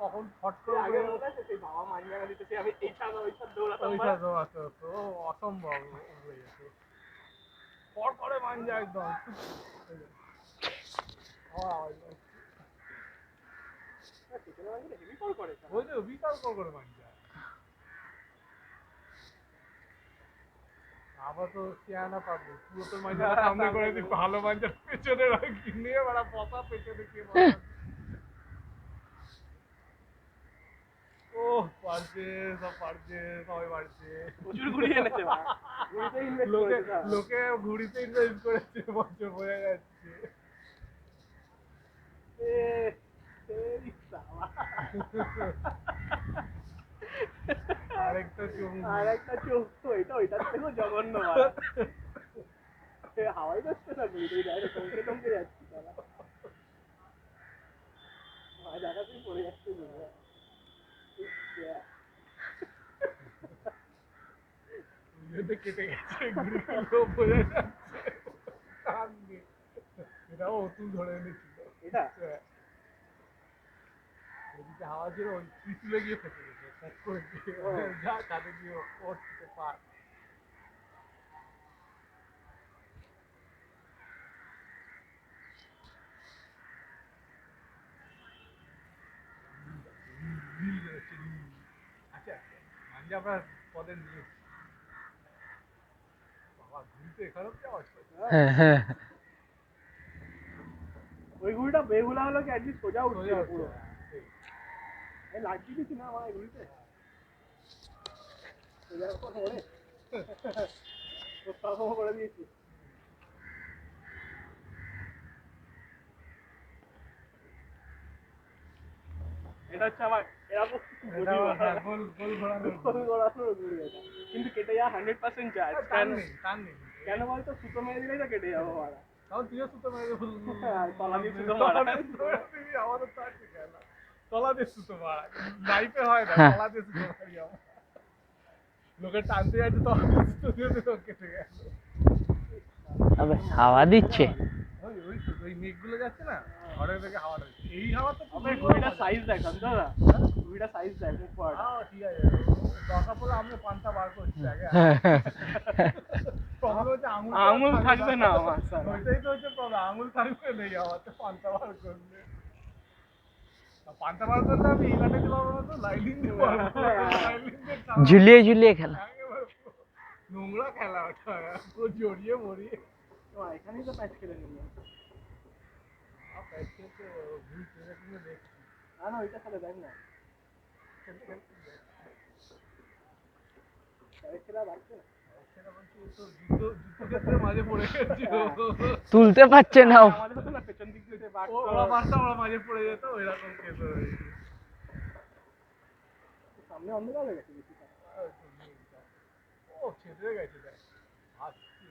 [SPEAKER 4] কখন ফট করে
[SPEAKER 3] আগে মনে আছে সেই বাবা মাঞ্জারা দিতেছে, আমি এই ছাদ ওই ছাদ দৌড়াতাম
[SPEAKER 4] ওইটা
[SPEAKER 3] বাড়া।
[SPEAKER 4] তো আছে তো অসম্ভব হয়ে গেছে, পর করে মাঞ্জা একদম।
[SPEAKER 3] পিছনে মাঞ্জাটা হেভি কল করে
[SPEAKER 4] ওই যে বিশাল পর করে মাঞ্জা। আবার তো সিয়ানা পাবো, পুরো তো মাঞ্জা সামনে করে দিই, ভালো মাঞ্জা পেছনে রাখি নিয়ে বড় পচা পেছনে কে বলে। ও পারছে, সব পারছে, সবাই পারছে।
[SPEAKER 3] প্রচুর ঘুরিয়ে এনেছে ভাড়া। ঘুরিতে ইনভেস্ট
[SPEAKER 4] লোকে
[SPEAKER 3] করেছে না।
[SPEAKER 4] লোকে ঘুড়িতে ইনভেস্ট করেছে, বছর বোঝা যাচ্ছে।
[SPEAKER 3] এই সালা।
[SPEAKER 4] আরেকটা চুমু।
[SPEAKER 3] আর একটা চোখ তো এটা ওইটার থেকেও জঘন্য ভাড়া। হাওয়াই যাচ্ছে না ঘুরি, তুই ডাইরেক্ট টমকে টমকে যাচ্ছি তারা। জায়গা তুই পড়ে যাচ্ছে ঘুরে।
[SPEAKER 4] এটা কেটে গেছে, ঘুড়িগুলো বোঝা যাচ্ছে টান দিয়ে। এটাও অতুল ধরে এনেছিল।
[SPEAKER 3] এটা
[SPEAKER 4] এদিকে হাওয়া ছিল, ওই পিছলে গিয়ে ফেসে গেছে, ফট করে দিয়ে যা কাঁধে গিয়ে ওর থেকে পার। নীল বেরোচ্ছে, নীল। আচ্ছা মাঞ্জা আমরা পদে নিয়েছি। বাবা ঘুরতে এখানেও কি আওয়াজ পাচ্ছে?
[SPEAKER 2] হ্যাঁ হ্যাঁ
[SPEAKER 3] ওই ঘুড়িটা বেহুলা হলো কি একদিন সোজা উঠছে
[SPEAKER 4] সোজা
[SPEAKER 3] পুরো।
[SPEAKER 4] হচ্ছে,
[SPEAKER 3] এই লাইট দিবি না আমার এগুলিতে এরকম ওরে ও তাও করে দিয়েছি এটা হচ্ছে আমার এরকম গোল ঘোরানোর ঘুরে এটা কিন্তু কেটে যাওয়া 100% যায়
[SPEAKER 4] টান নেই
[SPEAKER 3] কেন বলতো সুতো মেরে দিলেই তো কেটে যাবো মারা
[SPEAKER 4] তাও তুইও সুতো মেরে
[SPEAKER 3] তলা দিয়ে সুতো মারা
[SPEAKER 4] আমাদের তো আর ঠিক হয় না তলা দিয়ে সুতো মারা লাইফে হয় না তলা দিয়ে সুতো মারি আমার লোকে টানতে যাচ্ছে তলা দিয়ে সুতো দিয়ে তো কেটে গেছে
[SPEAKER 2] আবে হাওয়া দিচ্ছে
[SPEAKER 4] ওই মেঘগুলো যাচ্ছে না ঘরের থেকে হাওয়া দিচ্ছে এই হাওয়া তো
[SPEAKER 3] আমার ঘুড়িটা সাইজ দেখ দাদা ঘুড়িটা সাইজ দেখ খুব বড়
[SPEAKER 4] ঠিক আছে দরকার পড়লে আমি পানটা বার করছি আগে প্রবলেম হচ্ছে
[SPEAKER 3] আঙুল থাকবে না আমার স্যার
[SPEAKER 4] ওইটাই তো হচ্ছে প্রবলেম আঙুল থাকবে নেই আমার তো পানটা বার করলে পানটা বার করলে আমি ইলাটে দিতে পারবো না তো লাইলিং দিতে পারবো
[SPEAKER 2] ঝুলিয়ে ঝুলিয়ে খেলা
[SPEAKER 4] নোংরা খেলা ওটা পুরো জড়িয়ে মরিয়ে
[SPEAKER 3] এখানেই তো প্যাচ খেলে নিল না ওইটা খেলে দেখ না খেলা বাড়ছে না
[SPEAKER 4] মাঝে পড়ে
[SPEAKER 2] তুলতে পারছে না ও।
[SPEAKER 3] আমাদের তো না পেছন দিক দিয়ে
[SPEAKER 4] ওরা মাঝে পড়ে যেত ওইরকম কেস
[SPEAKER 3] সামনে অন্ধকার হয়ে গেছে বেশি
[SPEAKER 4] ও ছেড়ে গেছে দেখ আসছে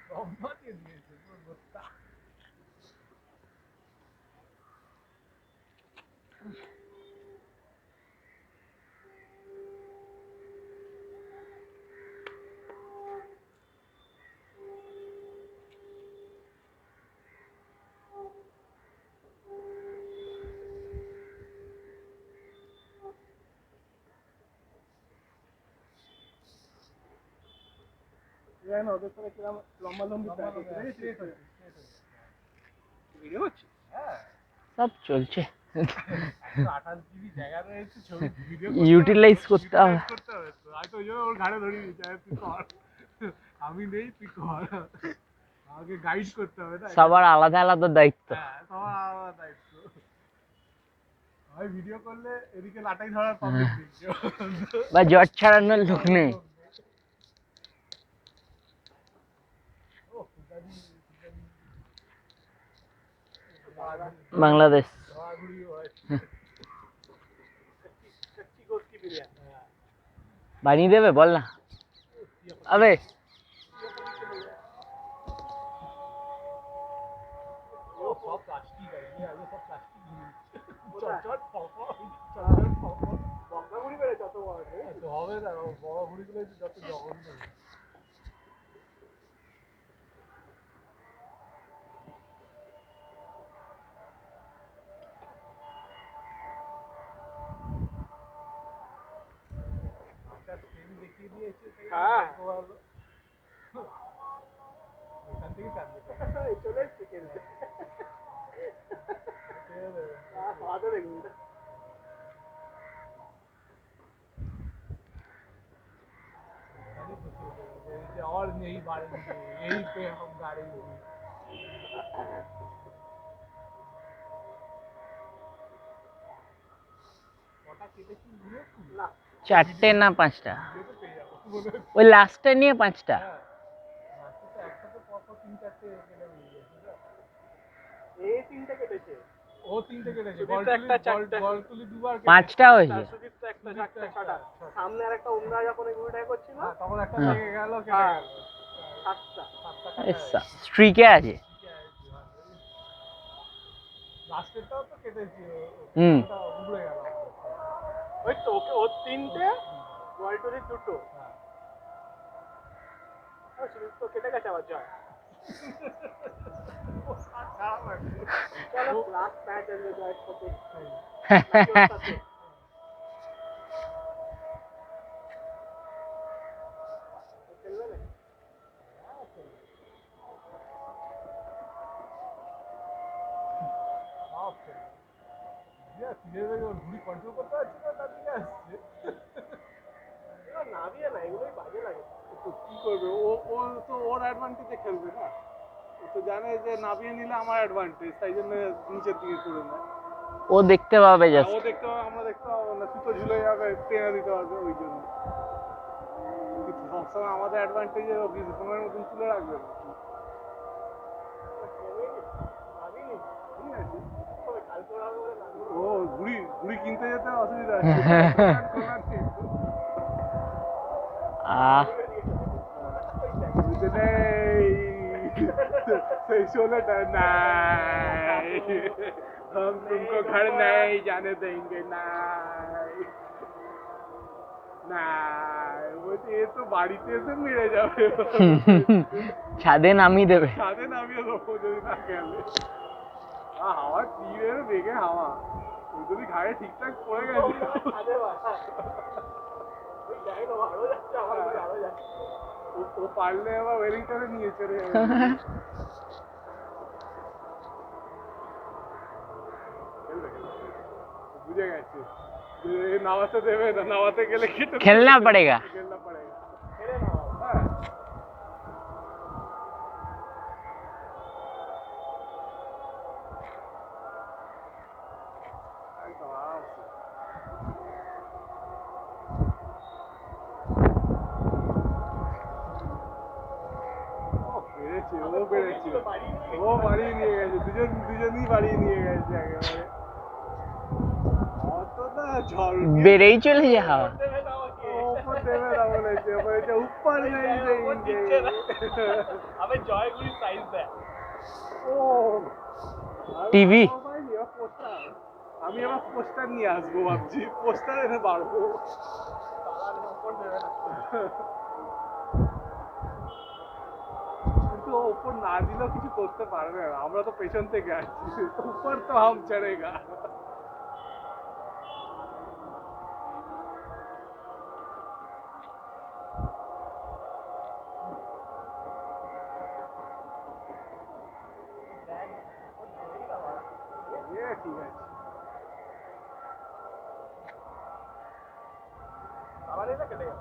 [SPEAKER 4] লম্বা দিয়ে দিয়েছে পুরো গোটা
[SPEAKER 3] না ওদের সাথে কিরম লম্বা লম্বি ভিডিও হচ্ছে
[SPEAKER 4] হ্যাঁ
[SPEAKER 2] সব চলছে
[SPEAKER 4] 28 জিবি জায়গা রয়েছে ছবি ভিডিও
[SPEAKER 2] ইউটিলাইজ করতে হবে
[SPEAKER 4] তো আমি তো ওই জন্য ওর ঘাড়ে ধরিয়ে দিচ্ছি তুই কর আমি নেই তুই কর আমাকে গাইড করতে হবে না
[SPEAKER 2] সবার আলাদা আলাদা দায়িত্ব
[SPEAKER 4] হ্যাঁ সবার আলাদা দায়িত্ব আমি ভিডিও করলে এদিকে লাটাই ধরার পাবলিক ভিডিও
[SPEAKER 2] বা জট ছাড়ানোর লোক নেই বাংলাদেশ বানিয়ে দেবে বল না আবে
[SPEAKER 4] সব প্লাস্টিক আছে সব প্লাস্টিক
[SPEAKER 3] বগলা মুড়ি বেড়েছে অত বড়
[SPEAKER 4] হবে না বড় ঘুড়িগুলো যত জঘন্য দেখিয়ে দিয়েছে
[SPEAKER 3] হ্যাঁ
[SPEAKER 4] ওখান থেকে কাটবে
[SPEAKER 3] চলে এসছে খেলতে হাতে দেখুন
[SPEAKER 4] और यही मारेंगे यही पे हम गाड़ेंगे
[SPEAKER 2] চারটে না পাঁচটা ওই লাস্টে নিয়ে পাঁচটা
[SPEAKER 3] এই তিনটে কেটেছে
[SPEAKER 4] ও তিনটে কেটেছে
[SPEAKER 3] গলতুলি দুবার
[SPEAKER 2] পাঁচটা হয়েছে
[SPEAKER 3] সুদীপ তো একটা চারটে ছটা সামনে আর একটা উমরা যখন এই ঘুড়িটা করছিল
[SPEAKER 4] তখন একটা
[SPEAKER 2] হ্যাঁ।
[SPEAKER 4] লেগে গেল
[SPEAKER 3] সাতটা
[SPEAKER 2] স্ট্রিকে আছে
[SPEAKER 4] লাস্টেরটাও তো কেটেছি
[SPEAKER 2] হুম
[SPEAKER 4] ওটা উড়ে গেল
[SPEAKER 3] ওই তো ওকে ওর তিনটে গলতুলির দুটো সুদীপ তো কেটে গেছে আবার জয় চলো লাস্ট ম্যাচ আসবে জয়ের সাথে খেলবে না
[SPEAKER 4] ঘুড়ি কন্ট্রোল করতে পারছি না তার দিকে আসছে
[SPEAKER 3] নাবিয়ে না এগুলোই বাজে লাগে
[SPEAKER 1] তো কি করবে ও ও তো ওর অ্যাডভান্টেজে খেলবে না ও তো জানে যে নাবিয়ে নিলে আমার অ্যাডভান্টেজ তাই জন্য নিচের দিকে করে নেয়
[SPEAKER 2] ও দেখতে পাবে
[SPEAKER 1] ও
[SPEAKER 2] জাস্ট।
[SPEAKER 1] দেখতে পাবে, আমরা দেখতে পাবো না, সুতো ঝুলে যাবে, টেনে দিতে পারবে ওই জন্য। কিন্তু সবসময় আমাদের অ্যাডভান্টেজে ঘুমের মতন তুলে রাখবে না। ঠিক আছে। ও ঘুড়ি ঘুড়ি কিনতে যেতে অসুবিধা আছে।
[SPEAKER 2] আহ
[SPEAKER 1] ঘুড়িতে নেই, সেই শোলেটা নাই, हम तुमको घर नहीं जाने देंगे নাই নাই, বলছে এ তো বাড়িতে এসে মেরে যাবে,
[SPEAKER 2] ছাদে নামিয়ে দেবে।
[SPEAKER 1] ছাদে নামিয়ে দেবো যদি না গেলে। হাওয়া তীরে বেগে হাওয়া, ওই যদি ঘাড়ে ঠিকঠাক পড়ে গেছে। ও পারলে আবার ওয়েলিংটনে নিয়ে চলে যাবে। বুঝে গেছে যে নামাতে দেবে না, নামাতে গেলে
[SPEAKER 2] খেলনা পড়েগা।
[SPEAKER 1] খেলনা পড়েগা। একদম আরামসে। বেড়েছে, ও বেড়েছে, ও বাড়িয়ে নিয়ে গেছে, দুজনই বাড়িয়ে নিয়ে গেছে একেবারে। অত না ঝড়
[SPEAKER 2] বেড়েই চলে যাওয়া।
[SPEAKER 1] ऊपर देवे ना বলেছে, বলেছে ऊपर नहीं देंगे।
[SPEAKER 3] আবে জয়গুড়ি সাইজ দেয়।
[SPEAKER 1] ও
[SPEAKER 2] টিভি
[SPEAKER 1] আমি আবার পোস্টার নিয়ে আসবো ভাবছি, পোস্টার এনে বাড়বো। কিন্তু ও উপর না দিলেও কিছু করতে পারবে না, আমরা তো পেছন থেকে আসছি, উপর তো হাম চড়েগা। ঠিক আছে।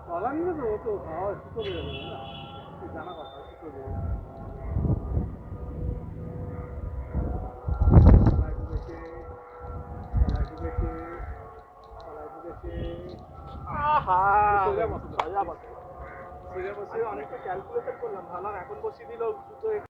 [SPEAKER 1] তলা নিলে তো ও তো হাওয়া সুতো বেরো দেবে না, জানা কথা, সুতো বেরো। তলায় ঢুকেছে, তলায় ঢুকেছে, তলায় ঢুকেছে। আহা সোজা বসে, সোজা বসে। সোজা বসে অনেকটা ক্যালকুলেশন করলাম, ভাবলাম এখন বসিয়ে দিল সুতো